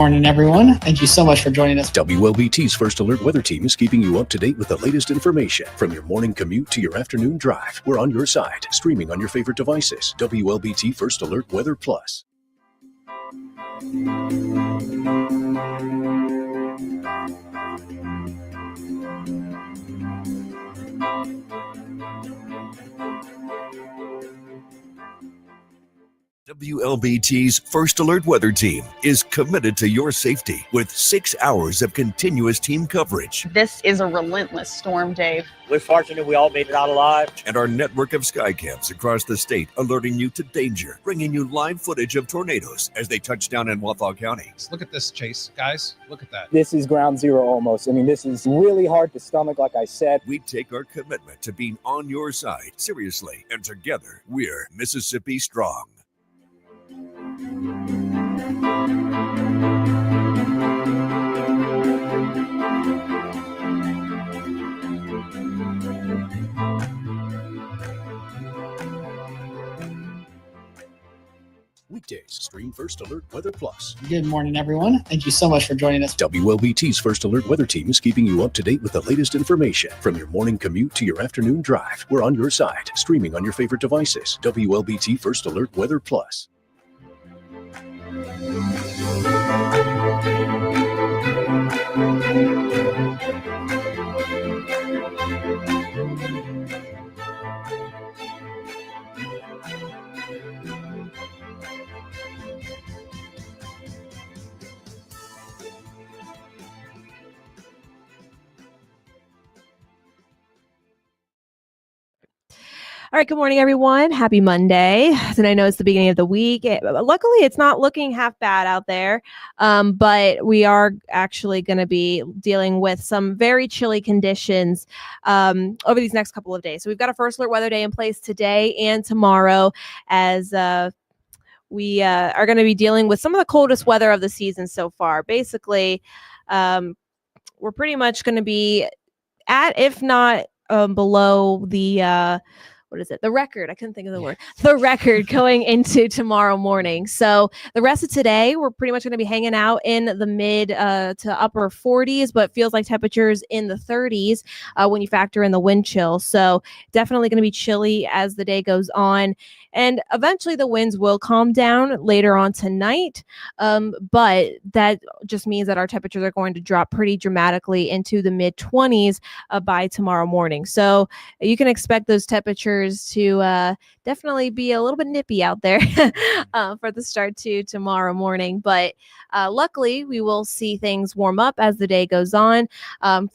Morning, everyone. Thank you so much for joining us. Wlbt's First Alert Weather Team is keeping you up to date with the latest information. From your morning commute to your afternoon drive, we're on your side, streaming on your favorite devices. Wlbt First Alert Weather Plus. WLBT's First Alert Weather Team is committed to your safety with 6 hours of continuous team coverage. This is a relentless storm, Dave. We're fortunate we all made it out alive. And our network of sky cams across the state alerting you to danger, bringing you live footage of tornadoes as they touch down in Wausau County. Look at this, Chase. Guys, look at that. This is ground zero almost. I mean, this is really hard to stomach, like I said. We take our commitment to being on your side seriously, and together, we're Mississippi Strong. Weekdays, stream First Alert Weather Plus. Good morning, everyone. Thank you so much for joining us. WLBT's First Alert Weather Team is keeping you up to date with the latest information. From your morning commute to your afternoon drive, we're on your side, streaming on your favorite devices. WLBT First Alert Weather Plus. All right, good morning, everyone. Happy Monday. And I know it's the beginning of the week. Luckily, it's not looking half bad out there, but we are actually going to be dealing with some very chilly conditions over these next couple of days. So we've got a First Alert Weather Day in place today and tomorrow as we are going to be dealing with some of the coldest weather of the season so far. Basically, we're pretty much going to be at, if not below the what is it? The record. I couldn't think of the word. The record going into tomorrow morning. So the rest of today, we're pretty much going to be hanging out in the mid to upper 40s, but feels like temperatures in the 30s when you factor in the wind chill. So definitely going to be chilly as the day goes on. And eventually the winds will calm down later on tonight. But that just means that our temperatures are going to drop pretty dramatically into the mid 20s by tomorrow morning. So you can expect those temperatures to definitely be a little bit nippy out there for the start to tomorrow morning. But luckily, we will see things warm up as the day goes on.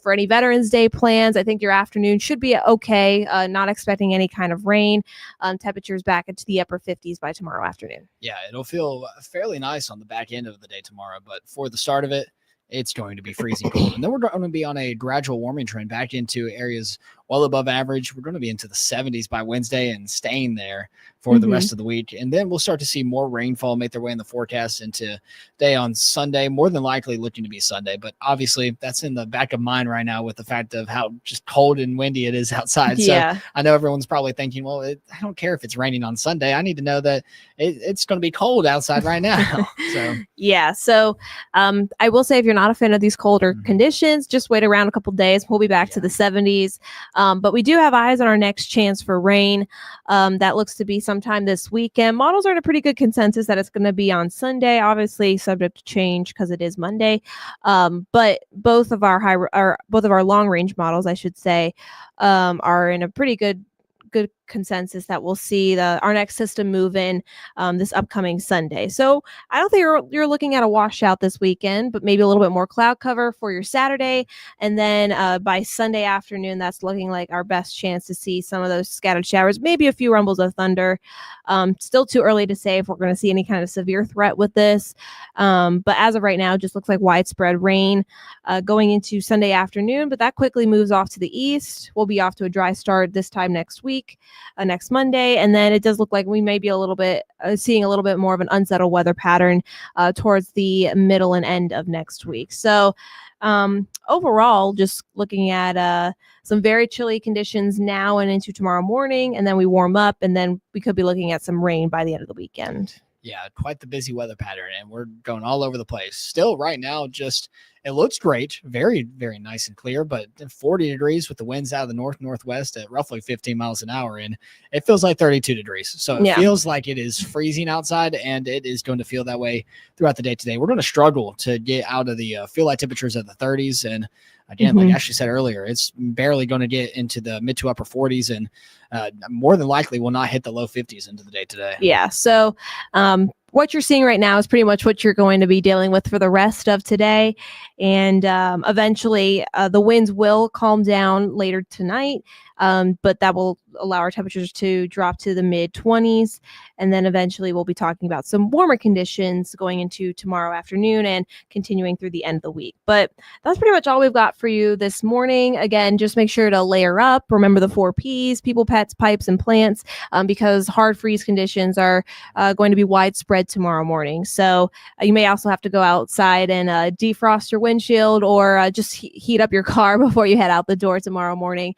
For any Veterans Day plans, I think your afternoon should be okay. Not expecting any kind of rain. Temperatures back into the upper 50s by tomorrow afternoon. Yeah, it'll feel fairly nice on the back end of the day tomorrow, but for the start of it, it's going to be freezing cold. And then we're going to be on a gradual warming trend back into areas well above average. We're going to be into the 70s by Wednesday and staying there for the rest of the week. And then we'll start to see more rainfall make their way in the forecast into day on Sunday, more than likely looking to be Sunday. But obviously that's in the back of mind right now with the fact of how just cold and windy it is outside. Yeah. So I know everyone's probably thinking, well, I don't care if it's raining on Sunday. I need to know that it's going to be cold outside right now. So yeah. So I will say if you're not a fan of these colder conditions, just wait around a couple days. We'll be back to the 70s. But we do have eyes on our next chance for rain. That looks to be sometime this weekend. Models are in a pretty good consensus that it's going to be on Sunday, obviously subject to change because it is Monday. But both of our long range models, I should say, are in a pretty good consensus that we'll see our next system move in this upcoming Sunday. So I don't think you're looking at a washout this weekend, but maybe a little bit more cloud cover for your Saturday. And then by Sunday afternoon, that's looking like our best chance to see some of those scattered showers, maybe a few rumbles of thunder. Still too early to say if we're going to see any kind of severe threat with this. But as of right now, it just looks like widespread rain going into Sunday afternoon, but that quickly moves off to the east. We'll be off to a dry start this time next week. Next Monday, and then it does look like we may be a little bit seeing a little bit more of an unsettled weather pattern towards the middle and end of next week. So overall, just looking at some very chilly conditions now and into tomorrow morning, and then we warm up, and then we could be looking at some rain by the end of the weekend. Yeah, quite the busy weather pattern, and we're going all over the place. Still, right now, it looks great, very, very nice and clear, but 40 degrees with the winds out of the northwest at roughly 15 miles an hour, and it feels like 32 degrees. So it feels like it is freezing outside, and it is going to feel that way throughout the day today. We're going to struggle to get out of the feel like temperatures of the 30s, and again, like Ashley said earlier, it's barely going to get into the mid to upper 40s, and more than likely will not hit the low 50s into the day today. Yeah. So what you're seeing right now is pretty much what you're going to be dealing with for the rest of today. And eventually the winds will calm down later tonight, but that will allow our temperatures to drop to the mid 20s. And then eventually we'll be talking about some warmer conditions going into tomorrow afternoon and continuing through the end of the week. But that's pretty much all we've got for you this morning. Again, just make sure to layer up. Remember the 4 Ps, people, pets, pipes, and plants, because hard freeze conditions are going to be widespread tomorrow morning. So you may also have to go outside and defrost your windshield or just heat up your car before you head out the door tomorrow morning.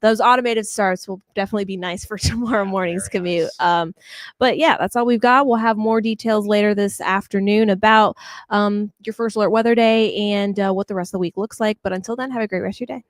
Those automated starts will definitely be nice for tomorrow morning's commute. Nice. But yeah, that's all we've got. We'll have more details later this afternoon about your first alert weather day and what the rest of the week looks like. But until then, have a great rest of your day.